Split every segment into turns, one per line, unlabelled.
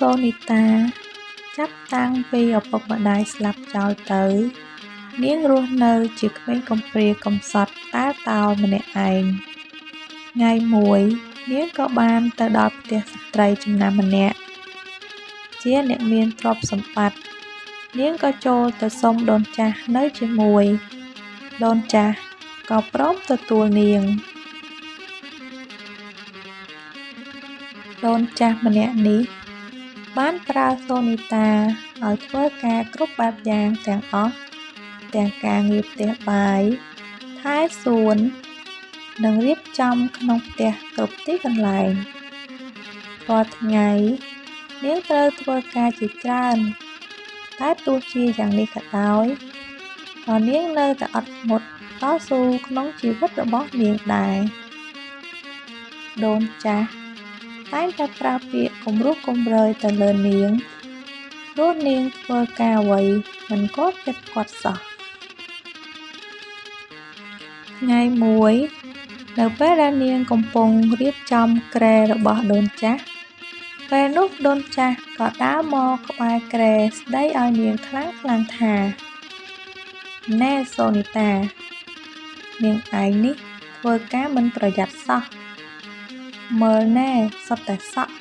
សូនីតាចាប់តាំងពីឪពុកម្ដាយស្លាប់ចោលទៅនាងរស់នៅជាក្មេងកំព្រាកំសត់តែតោម្នាក់ឯងថ្ងៃមួយនាងក៏បានទៅដល់ផ្ទះស្ត្រីចំណាំម្នាក់ជាអ្នកមានទ្រព្យសម្បត្តិនាងក៏ចូលទៅសុំដូនចាស់នៅជាមួយដូនចាស់ក៏ព្រមទទួលនាងដូនចាស់ម្នាក់នេះបានប្រើសូនីតាឲ្យធ្វើការគ្រប់បែបយ៉ាងទាំងអស់ទាំងការងារផ្ទះបាយថែសួននិងរៀបចំក្នុងផ្ទះគ្រប់ទីកន្លែងរាល់ថ្ងៃនាងត្រូវធ្វើការជាច្រើនតែទោះជាយ៉ាងនេះក៏ដោយក៏នាងនៅតែអត់ធ្មត់តស៊ូក្នុងជីវិតរបស់នាងដែរដូនចាស់តែងតែប្រើពាក្យគំរោះគំរើយទៅលើនាងព្រោះនាងធ្វើការអ្វីមិនគាត់ចិត្តគាត់សោះថ្ងៃមួយនៅពេលដែលនាងកំពុងរៀបចំគ្រែរបស់ដូនចាស់ពេលនោះដូនចាស់ក៏ដើរមកក្បែរគ្រែស្ដីឲ្យនាងខ្លាំងៗថាណែសូនីតានាងឯងនេះធ្វើការមិនប្រយ័ត្នសោះមើលណែសុទ្ធតែសក់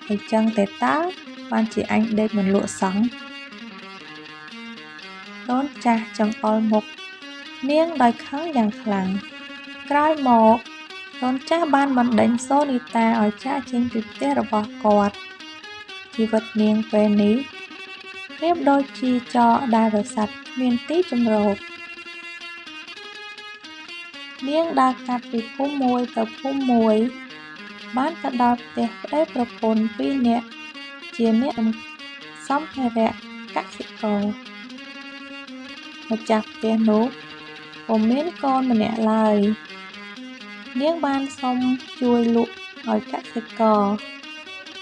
អីចឹងតែតើបានជាអញដេកមិនលក់សង្ឃដូនចាស់ចង្អុលមុខនាងដោយខឹងយ៉ាងខ្លាំងក្រោយមកដូនចាស់បានបណ្ដេញសូនីតាឲ្យចាកចេញពីផ្ទះរបស់គាត់ជីវិតនាងពេលនេះប្រៀបដូចជាចកដែលរសាត់គ្មានទីជម្រកនាងដើរកាត់ពីភូមិមួយទៅភូមិមួយបានទៅដល់ផ្ទះប្តីប្រពន្ធពីរនាក់ជាអ្នកសម្ភារៈកសិករម្ចាស់ផ្ទះនោះពុំមានកូនម្នាក់ឡើយនាងបានសុំជួយលក់ឲ្យកសិករ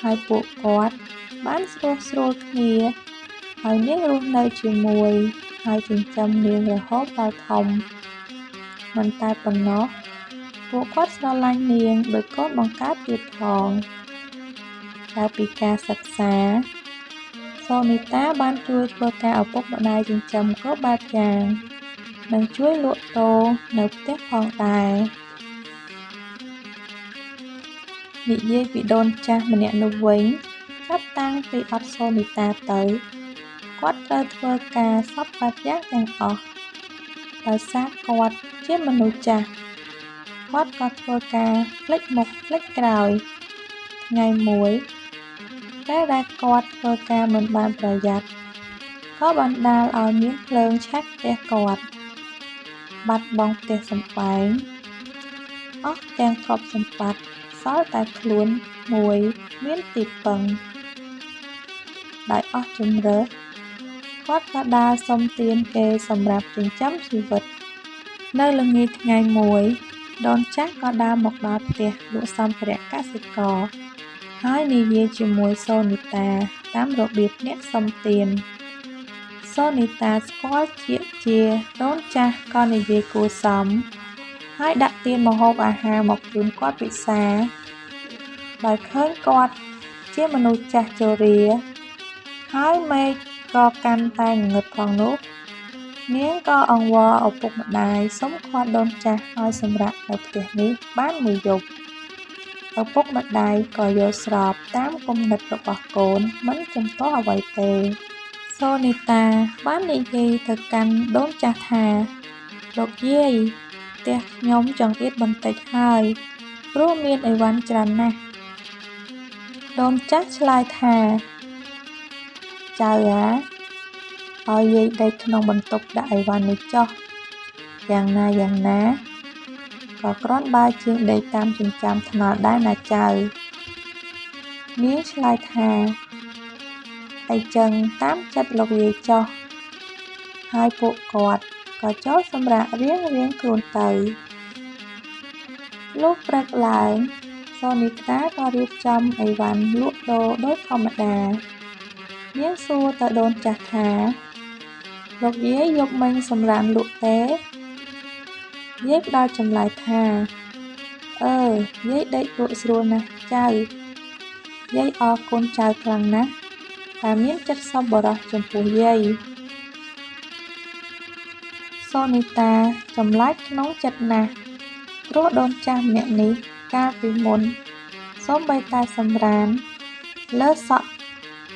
ហើយពួកគាត់បានស្រួលគ្នាហើយនាងរស់នៅជាមួយហើយចិញ្ចឹមនាងរហូតដល់ធំមិនតែប៉ុណ្ណោះពួកគាត់ស្រឡាញ់នាងដោយកូនបង្កើតទៀតផងក្រៅពីការសិក្សាសូនីតាបានជួយធ្វើការឪពុកម្ដាយចិញ្ចឹមគ្រប់បែបយ៉ាងនិងជួយលក់ដូរនៅផ្ទះផងដែរនិយាយពីដូនចាស់ម្នាក់នោះវិញចាប់តាំងពីអត់សូនីតាទៅគាត់ត្រូវធ្វើការសពបែបយ៉ាងទាំងអស់ដោយសារគាត់ជាមនុស្សចាស់គាត់ក៏ធ្វើការផ្លិចមុខផ្លិចក្រោយថ្ងៃមួយពេលដែលគាត់ធ្វើការមិនបានប្រយ័ត្នក៏បណ្ដាលឲ្យមានភ្លើងឆេះផ្ទះគាត់បាត់បង់ផ្ទះសម្បែងអស់ទាំងទ្រព្យសម្បត្តិសល់តែខ្លួនមួយមានទីពឹងដោយអស់ជម្រើសគាត់ក៏ដើរសុំទានគេសម្រាប់ចិញ្ចឹមជីវិតនៅល្ងាចថ្ងៃមួយដូនចាស់ក៏ដើរមកដល់ផ្ទះលក់សម្ភារៈកសិករហើយនិយាយជាមួយសូនីតាតាមរបៀបអ្នកសុំទានសូនីតាស្គាល់ជាដូនចាស់ក៏និយាយគួរសមហើយដាក់ទានម្ហូបអាហារមកជូនគាត់ពិសាដោយឃើញគាត់ជាមនុស្សចាស់ជរាហើយមេឃក៏កាន់តែងងឹតផងនោះនាងក៏អង្វរឪពុកម្ដាយសុំឃាត់ដូនចាស់ឲ្យសម្រាកនៅផ្ទះនេះបានមួយយប់ឪពុកម្ដាយក៏យល់ស្របតាមគំនិតរបស់កូនមិនចំទាស់អ្វីទេសូនីតាបាននិយាយទៅកាន់ដូនចាស់ថាលោកយាយផ្ទះខ្ញុំចង្អៀតបន្តិចហើយព្រោះមានអីវ៉ាន់ច្រើនណាស់ដូនចាស់ឆ្លើយថាចៅឲ្យយាយដេកក្នុងបន្ទប់ដាក់អីវ៉ាន់នេះចុះយ៉ាងណាក៏គ្រាន់បើជាងដេកតាមចិញ្ចើមថ្នល់ដែរណាចៅនាងឆ្លើយថាអីចឹងតាមចិត្តលោកយាយចុះហើយពួកគាត់ក៏ចូលសម្រាករៀងខ្លួនទៅលុះព្រឹកឡើងសូនីតាក៏រៀបចំអីវ៉ាន់លក់ដូរដោយធម្មតានាងសួរទៅដូនចាស់ថាលោកយាយយកមិញសម្រានលក់ទេយាយផ្ដល់ចម្លើយថាយាយដេកលក់ស្រួលណាស់ចៅ យាយអរគុណចៅខ្លាំងណាស់ដែលមានចិត្តសប្បុរសចំពោះយាយសូនីតាចម្លែកក្នុងចិត្តណាស់ព្រោះដូនចាស់ម្នាក់នេះកាលពីមុនសូម្បីតែសម្រានលើសក់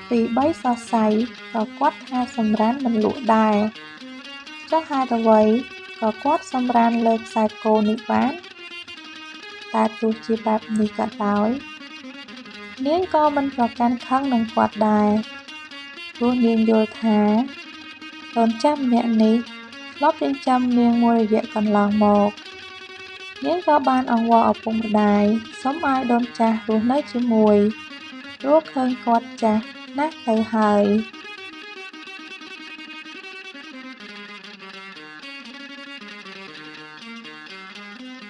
ពីរបីសរសៃក៏គាត់ថាសម្រានមិនលក់ដែរចុះហេតុអ្វីក៏គាត់សម្រានលើខ្សែគោនេះបានតែទោះជាបែបនេះក៏ដោយនាងក៏មិនប្រកាន់ខឹងនឹងគាត់ដែរព្រោះនាងយល់ថាដូនចាស់ម្នាក់នេះធ្លាប់ចិញ្ចឹមនាងមួយរយៈកន្លងមកនាងក៏បានអង្វរឪពុកម្ដាយសុំឲ្យដូនចាស់រស់នៅជាមួយព្រោះឃើញគាត់ចាស់ណាស់ទៅហើយ